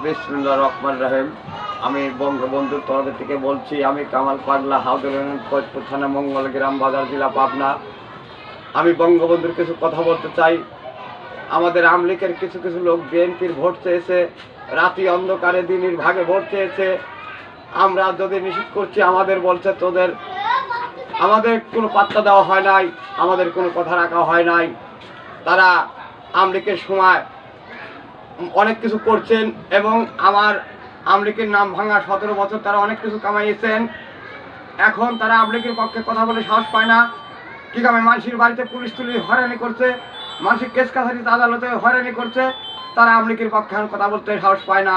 বিসমিল্লাহির রহমানির রহিম। আমি বঙ্গবন্ধুর তরফ থেকে বলছি। আমি কামাল পাগলা, হাওদা ইউনিয়ন, ফরিদপুর থানা, মঙ্গলগ্রাম বাজার, জেলা পাবনা। আমি বঙ্গবন্ধুর কিছু কথা বলতে চাই। আমাদের আমলিকের কিছু কিছু লোক বিএনপির ভোট চেয়েছে, রাতি অন্ধকারে দিনের ভাগে ভোট চেয়েছে। আমরা যদি নিষেধ করছি, আমাদের বলছে তোদের, আমাদের কোনো পাত্তা দেওয়া হয় নাই, আমাদের কোনো কথা রাখা হয় নাই। তারা আমলিকের সময় অনেক কিছু করছেন এবং আমার আমলিকের নাম ভাঙা 17 বছর তারা অনেক কিছু কামাইয়েছেন। এখন তারা আমলিকের পক্ষে কথা বলে সাহস পায় না। কি কামে মানুষের বাড়িতে পুলিশ তুলি হয়রানি করছে, মানুষের কেস কাছারিতে আদালতে হয়রানি করছে, তারা আমলিকের পক্ষে কথা বলতে সাহস পায় না।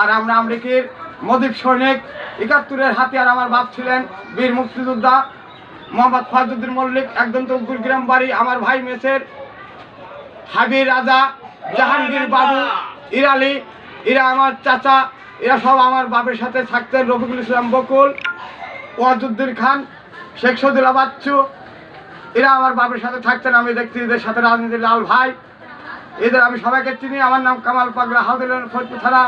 আর আমরা আমলিকের মদিব সৈনিক, 71-এর হাতিয়ার আমার বাপ ছিলেন বীর মুক্তিযোদ্ধা মোহাম্মদ ফয়জুদ্দিন মল্লিক, একদম তো গ্রাম বাড়ি। আমার ভাই মেসের হাবির রাজা, জাহাঙ্গীর বাবু, ইরালি, এরা আমার চাচা, এরা সব আমার বাপের সাথে থাকতেন। রফিকুল ইসলাম বকুল, ওয়াজুদ্দিন খান, শেখ সদিলা বাচ্চু, এরা আমার বাপের সাথে থাকতেন। আমি দেখছি এদের সাথে রাজনীতির লাল ভাই, এদের আমি সবাইকে চিনি। আমার নাম কামাল পাগলা, হাওদা ইউনিয়ন, ফরিদপুর থানা।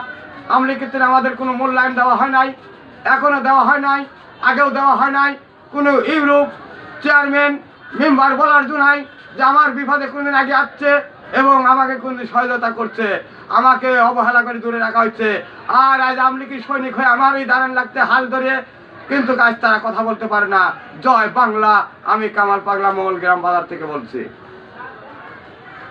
আমলিকের আমাদের কোনো মূল্যায়ন দেওয়া হয় নাই, এখনও দেওয়া হয় নাই, আগেও দেওয়া হয় নাই। কোনো ইউরোপ চেয়ারম্যান মেম্বার বলার জন্য নাই যে আমার বিপদে কোনদিন আগে আসছে এবং আমাকে কোনদিন সহায়তা করছে, আমাকে অবহেলা করে দূরে রাখা হয়েছে। আর আজ আমলিকি সৈনিক হয়ে আমার এই দাঁড়ান লাগতে হাল ধরে, কিন্তু কাজ তারা কথা বলতে পারে না। জয় বাংলা। আমি কামাল পাগলা, মঙ্গলগ্রাম বাজার থেকে বলছি।